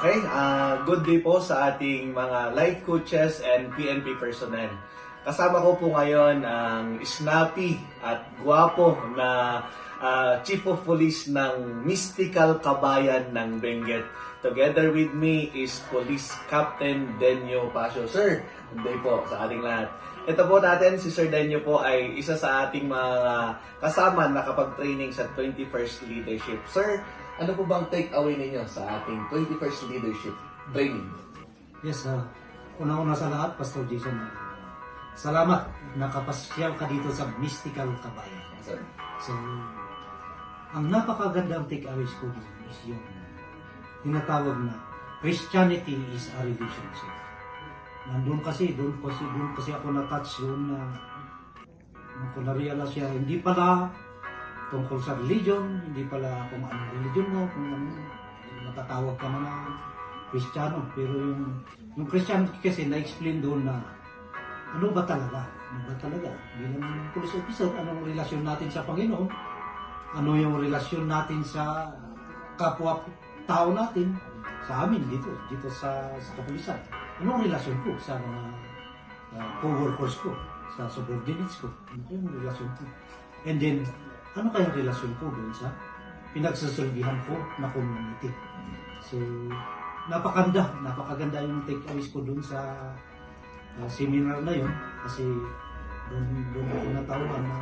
Okay, good day po sa ating mga life coaches and PNP personnel. Kasama ko po ngayon ang snappy at guwapo na Chief of Police ng Mystical Kabayan ng Benguet. Together with me is Police Captain Denyo Pasio. Sir, good day po sa ating lahat. Ito po natin, si Sir Denyo po ay isa sa ating mga kasama na nakapag-training sa 21st Leadership. Sir, ano po bang take away ninyo sa ating 21st Leadership training? Yes, una-una sa lahat, Pastor Jason, salamat nakapasyal ka dito sa Mystical Kabayan. Sir. So, ang napakagandang take aways ko dito is yung tinatawag na Christianity is a relationship. Doon kasi ako na-touch doon na nung ko na-realize siya, hindi pala tungkol sa religion, hindi pala kung anong religion mo, kung ano, matatawag ka na Kristiyano. Pero yung Christianity kasi na-explain doon na ano ba talaga? Bilang police officer, anong relasyon natin sa Panginoon? Ano yung relasyon natin sa kapwa-tao natin? Sa amin dito sa kapulisan. Anong relasyon ko sa mga co-workers ko, sa subordinates ko? Ano yung relasyon ko? And then, ano kayang relasyon ko doon sa pinagsasalbihan ko na community? So, napakaganda yung take-aways ko doon sa seminar na yun kasi doon ako natauhan na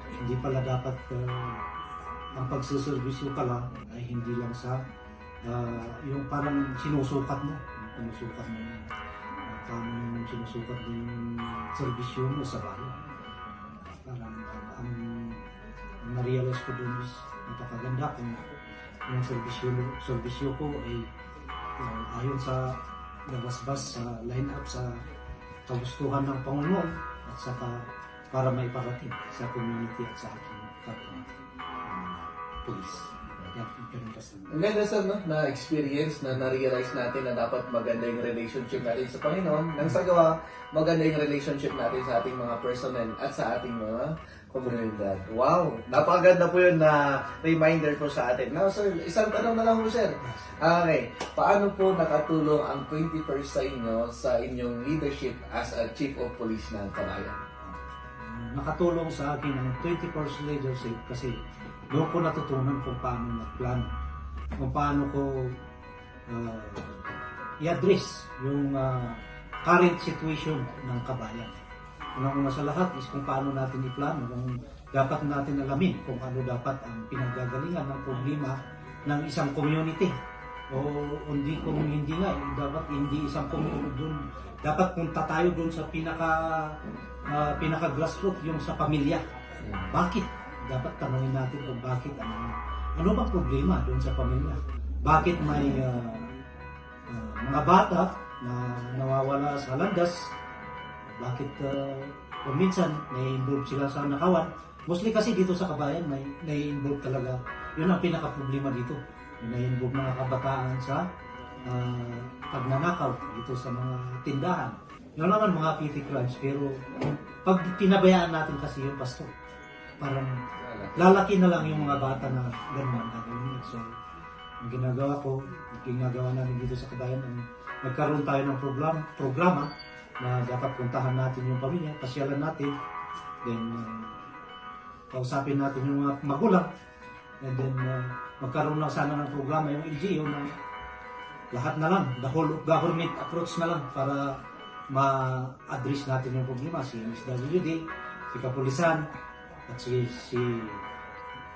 hindi pala dapat ang pagsaservisyo pala ay hindi lang sa yung parang sinusukat mo paano yung sinusukat mo yung servisyo mo sa bayan. Parang ang na-realize ko doon is napakaganda kung yung servisyo ko ay ayon sa labas-bas sa line-up sa kagustuhan ng Panginoon at saka para maiparating sa community at sa ating kapwa police. Ang ganda sir, no? Na-experience, na-realize natin na dapat maganda yung relationship natin sa Panginoon. Nang sa gawa, maganda yung relationship natin sa ating mga personnel at sa ating mga komunidad. Wow! Napakaganda po yun na reminder po sa atin. Now sir, isang tanong na lang po sir. Okay, paano po nakatulong ang 21st sa inyo sa inyong leadership as a Chief of Police ng Kabayan? Nakatulong sa akin ang 21st leadership kasi doon ko natutunan kung paano magplano, kung paano ko i-address yung current situation ng kabayan. Unang-una sa lahat is kung paano natin i-plano, kung dapat natin alamin kung ano dapat ang pinanggagalingan ng problema ng isang community. O hindi dapat hindi isang community doon. Dapat punta tayo doon sa pinaka grassroots, yung sa pamilya. Bakit? Dapat tanungin natin kung bakit ano bang problema doon sa pamilya. Bakit may mga bata na nawawala sa landas? Bakit kung minsan nai-involve sila sa nakawan? Mostly kasi dito sa kabayan may nai-involve talaga. Yun ang pinaka-problema dito. May nai-involve mga kabataan sa pagnanakaw dito sa mga tindahan. Yun naman mga petty crimes. Pero pag pinabayaan natin kasi yung pastor, parang lalaki na lang yung mga bata na gano'n ang gagawin. So, ang ginagawa namin dito sa kabayan, nagkaroon tayo ng programa na dapat puntahan natin yung pamilya, pasyalan natin, then kausapin natin yung mga magulang, and then magkaroon lang sana ng programa yung LGU na lahat na lang, the whole government approach na lang para ma-address natin yung problema. Si MSWD, si Kapulisan, at si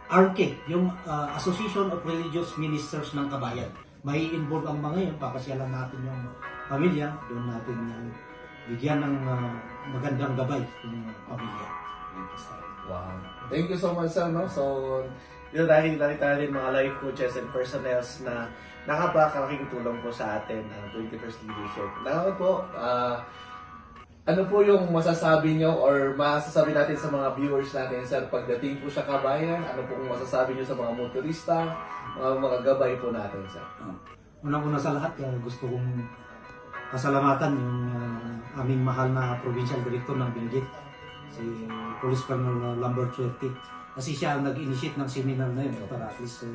RK, yung Association of Religious Ministers ng Kabayan. May involve ang mga yun, papasyalan natin yung pamilya, doon natin bigyan ng magandang gabay yung pamilya. Wow. Thank you so much sir. No? So, yun dahil nakita natin mga life coaches and personnels na nakapakalaking tulong po sa atin ang 21st Leadership. Now po, ano po yung masasabi nyo or masasabi natin sa mga viewers natin, sir, pagdating po sa kabayan, ano po kung masasabi nyo sa mga motorista, mga gabay po natin, sir? Unang-una sa lahat, gusto kong pasalamatan yung aming mahal na Provincial Director ng Benguet, si Police Colonel Lambert Suerte. Kasi siya ang nag-initiate ng seminar na yun para at least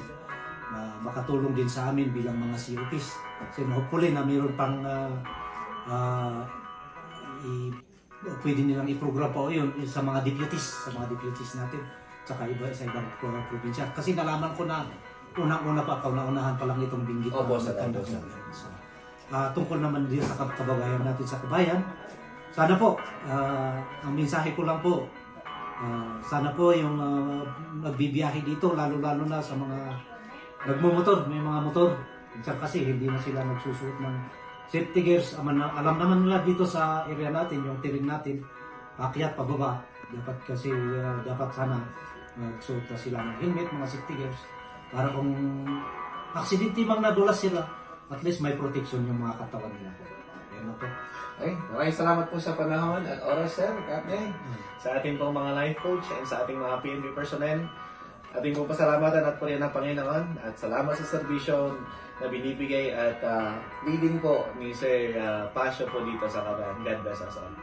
makatulong din sa amin bilang mga COPs. Kasi hopefully na mayroon pang pwede nilang i-program pa yun sa mga deputies natin, tsaka iba sa ibang probinsya. Kasi nalaman ko na unang-una pa, kauna-unahan pa lang itong binggit. Opo, sir. Tungkol naman din sa kababayan natin sa kabayan, sana po, ang mensahe ko lang po, sana po yung nagbibiyahe dito, lalo-lalo na sa mga nagmumotor, may mga motor. Minsan kasi hindi na sila nagsusuot ng safety gears. Alam naman nila dito sa area natin, yung terrain natin, paakyat, pababa. Dapat sana magsuot na sila ng helmet, mga safety gears. Para kung aksidente mang nadulas sila, at least may protection yung mga katawan nila. Yan na po. Okay, maraming salamat po sa panahon at oras, sir, Captain, sa ating pong mga life coach and sa ating mga PNP personnel. Ating pong pasalamatan at purihan ng Panginoon at salamat sa serbisyo na binibigay at leading po ni Sir Pasio po dito sa Kabayan. God bless us all.